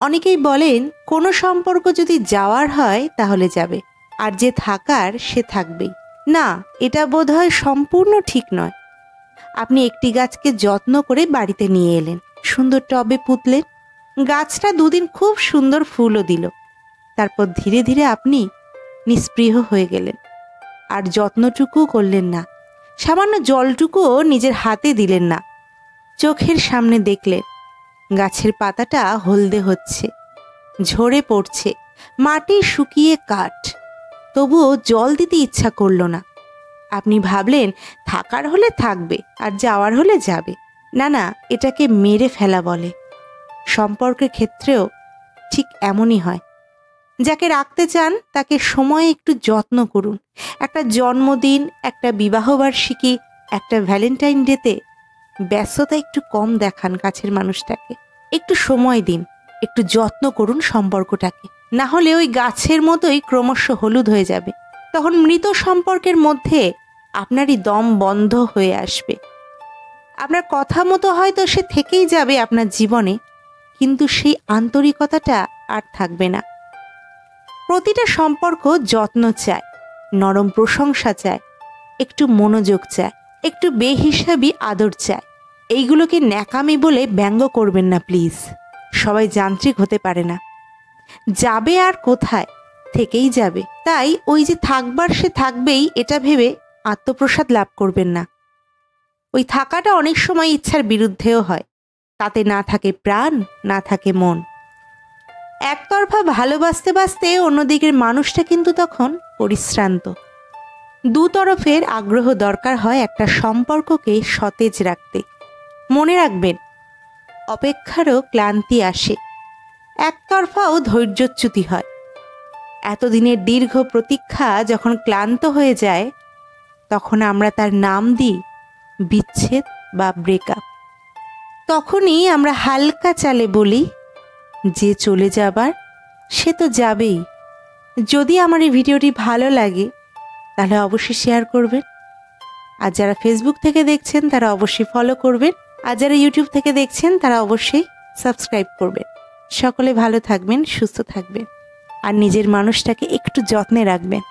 অনেকেই বলেন কোনো সম্পর্ক যদি যাওয়ার হয় তাহলে যাবে, আর যে থাকার সে থাকবেই। না, এটা বোধহয় সম্পূর্ণ ঠিক নয়। আপনি একটি গাছকে যত্ন করে বাড়িতে নিয়ে এলেন, সুন্দর টবে পুঁতলেন, গাছটা দুদিন খুব সুন্দর ফুলও দিল। তারপর ধীরে ধীরে আপনি নিস্পৃহ হয়ে গেলেন, আর যত্নটুকু করলেন না, সামান্য জলটুকুও নিজের হাতে দিলেন না। চোখের সামনে দেখলেন গাছের পাতাটা হলদে হচ্ছে, ঝরে পড়ছে, মাটি শুকিয়ে কাঠ, তবুও জল দিতে ইচ্ছা করল না। আপনি ভাবলেন থাকার হলে থাকবে আর যাওয়ার হলে যাবে। না না, এটাকে মেরে ফেলা বলে। সম্পর্কের ক্ষেত্রেও ঠিক এমনই হয়। যাকে রাখতে চান তাকে সময়ে একটু যত্ন করুন। একটা জন্মদিন, একটা বিবাহবার্ষিকী, একটা ভ্যালেন্টাইন ডেতে ব্যস্ততা একটু কম দেখান কাছের মানুষটাকে। একটু সময় দিন, একটু যত্ন করুন সম্পর্কটাকে। না হলে ওই গাছের মতোই ক্রমশ হলুদ হয়ে যাবে। তখন মৃত সম্পর্কের মধ্যে আপনারই দম বন্ধ হয়ে আসবে। আপনার কথা মতো হয়তো সে থেকেই যাবে আপনার জীবনে, কিন্তু সেই আন্তরিকতাটা আর থাকবে না। প্রতিটা সম্পর্ক যত্ন চায়, নরম প্রশংসা চায়, একটু মনোযোগ চায়, একটু বেহিসাবি আদর চায়। এইগুলোকে ন্যাকামি বলে ব্যঙ্গ করবেন না প্লিজ। সবাই যান্ত্রিক হতে পারে না। যাবে আর কোথায়, থেকেই যাবে। তাই ওই যে থাকবার সে থাকবেই এটা ভেবে আত্মপ্রসাদ লাভ করবেন না। ওই থাকাটা অনেক সময় ইচ্ছার বিরুদ্ধেও হয়। তাতে না থাকে প্রাণ, না থাকে মন। একতরফা ভালোবাসতে বাসতে অন্যদিকের মানুষটা কিন্তু তখন পরিশ্রান্ত। দুতরফের আগ্রহ দরকার হয় একটা সম্পর্ককে সতেজ রাখতে। মনে রাখবেন, অপেক্ষারও ক্লান্তি আসে, একতরফাও ধৈর্যচ্যুতি হয়। এতদিনের দীর্ঘ প্রতীক্ষা যখন ক্লান্ত হয়ে যায়, তখন আমরা তার নাম দিই বিচ্ছেদ বা ব্রেকআপ। তখনই আমরা হালকা চালে বলি, যে চলে যাবার সে তো যাবেই। যদি আমার এই ভিডিওটি ভালো লাগে তাহলে অবশ্যই শেয়ার করবেন। আর যারা ফেসবুক থেকে দেখছেন তারা অবশ্যই ফলো করবেন। আর যারা ইউটিউব থেকে দেখছেন তারা অবশ্যই সাবস্ক্রাইব করবেন। সকলে ভালো থাকবেন, সুস্থ থাকবেন, আর নিজের মানুষটাকে একটু যত্নে রাখবেন।